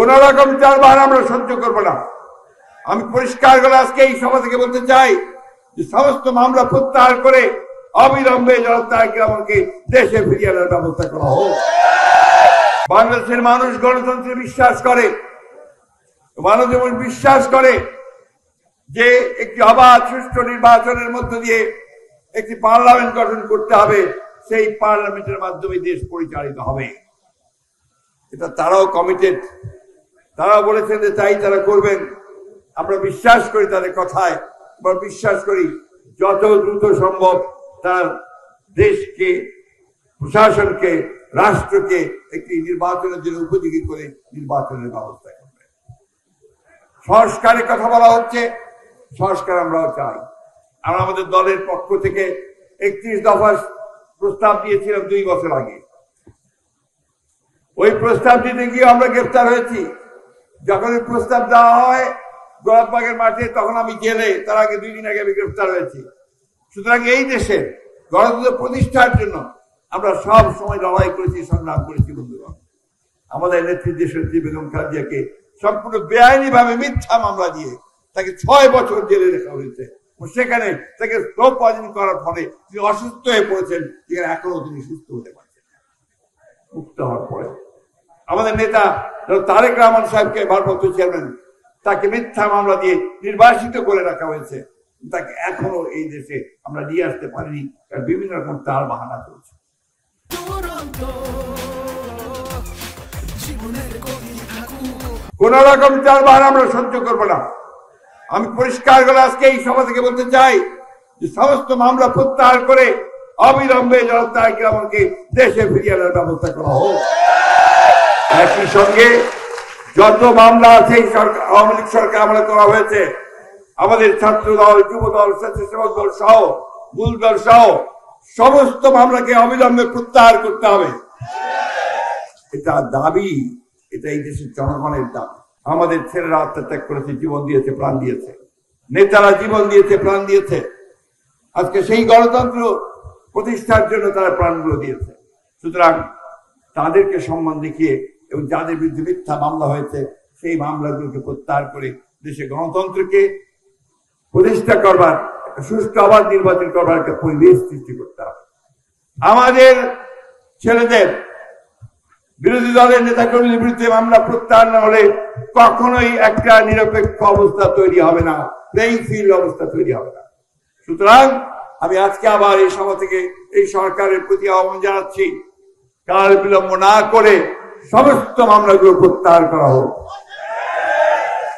কোন রকম চালবাহার আমরা সহ্য করব না। আমি পরিষ্কার করে আজকে এই সভা থেকে বলতে চাই যে সমস্ত মামলা প্রত্যাহার করে অবিলম্বে জনাব তারেক রহমানকে দেশে ফিরিয়ে আনার ব্যবস্থা করা হোক। বাংলাদেশের মানুষ গণতন্ত্রে বিশ্বাস করে, মানুষ যেমন বিশ্বাস করে যে একটি অবাধ সুষ্ঠু নির্বাচনের মধ্য দিয়ে একটি পার্লামেন্ট গঠন করতে হবে, সেই পার্লামেন্টের মাধ্যমে দেশ পরিচালিত হবে। এটা তারাও কমিটেড, তারাও বলেছেন যে তাই তারা করবেন। আমরা বিশ্বাস করি তাদের কথায়, আমরা বিশ্বাস করি যত দ্রুত সম্ভব তার দেশকে, প্রশাসনকে, রাষ্ট্রকে একটি নির্বাচনের জন্য উপযোগী করে নির্বাচনের ব্যবস্থা করবে। সংস্কারের কথা বলা হচ্ছে, সংস্কার আমরাও চাই। আমরা আমাদের দলের পক্ষ থেকে 31 দফা প্রস্তাব দিয়েছিলাম 2 বছর আগে। ওই প্রস্তাব দিতে গিয়ে আমরা গ্রেফতার হয়েছি। যখন ওই প্রস্তাব দেওয়া হয় গোলাপবাগের মাঠে, তখন আমি জেলে, তার আগে 2 দিন আগে আমি গ্রেফতার হয়েছি। সুতরাং এই দেশে গণতন্ত্র প্রতিষ্ঠার জন্য আমরা সব সময় লড়াই করেছি, সংগ্রাম করেছি। বন্ধুগণ, আমাদের নেত্রী দেশনেত্রী বেগম খালেদা জিয়াকে সম্পূর্ণ বেআইনি ভাবে মিথ্যা মামলা দিয়ে তাকে 6 বছর জেলে রাখা হয়েছে। সেখানে তাকে স্লো পয়জন করার ফলে তিনি অসুস্থ হয়ে পড়েছেন, যেখানে এখনো তিনি সুস্থ হতে পারছেন। মুক্ত হওয়ার পরে আমাদের নেতা তারেক রহমান সাহেবকে ভারপ্রাপ্ত চেয়ারম্যান, তাকে মিথ্যা মামলা দিয়ে নির্বাসিত করে রাখা হয়েছে। তাকে এখনো এই দেশে আমরা নিয়ে আসতে পারিনি, কারণ বিভিন্ন রকম তার বাহানা চলছে। কোন রকম চাল বাহানা আমরা সহ্য করবো না। আমি পরিষ্কার করে আজকে এই সভা থেকে বলতে চাই যে সমস্ত মামলা প্রত্যাহার করে অবিলম্বে জনাব তারেক রহমানকে দেশে ফিরিয়ে আনার ব্যবস্থা করা হোক। একই সঙ্গে যত মামলা আছে এই সরকার, আওয়ামী লীগ সরকার আমলে করা হয়েছে, আমাদের ছাত্র দল, যুব দল, স্বেচ্ছাসেবক দল সহ, মূল দল সহ সমস্ত মামলাকে অবিলম্বে প্রত্যাহার করতে হবে। এটা দাবি, এটা এই দেশের জনগণের দাবি। আমাদের ছেলেরা আত্মত্যাগ করেছে, জীবন দিয়েছে, প্রাণ দিয়েছে, নেতারা জীবন দিয়েছে, প্রাণ দিয়েছে। আজকে সেই গণতন্ত্র প্রতিষ্ঠার জন্য তারা প্রাণগুলো দিয়েছে। সুতরাং তাদেরকে সম্মান দেখিয়ে এবং যাদের বিরুদ্ধে মিথ্যা মামলা হয়েছে সেই মামলাগুলোকে প্রত্যাহার করে দেশে গণতন্ত্রকে প্রতিষ্ঠা করবার, সুষ্ঠু অবাধ নির্বাচন করবার একটা পরিবেশ সৃষ্টি করতে হবে। আমাদের ছেলেদের, বিরোধী দলের নেতাকর্মীদের বিরুদ্ধে মামলা প্রত্যাহার না হলে কখনোই একটা নিরপেক্ষ অবস্থা তৈরি হবে না, প্লেইং ফিল্ড অবস্থা তৈরি হবে না। সুতরাং আমি আজকে আবার এই সভা থেকে এই সরকারের প্রতি আহ্বান জানাচ্ছি, কাল বিলম্ব না করে সমস্ত মামলাগুলো প্রত্যাহার করা হোক।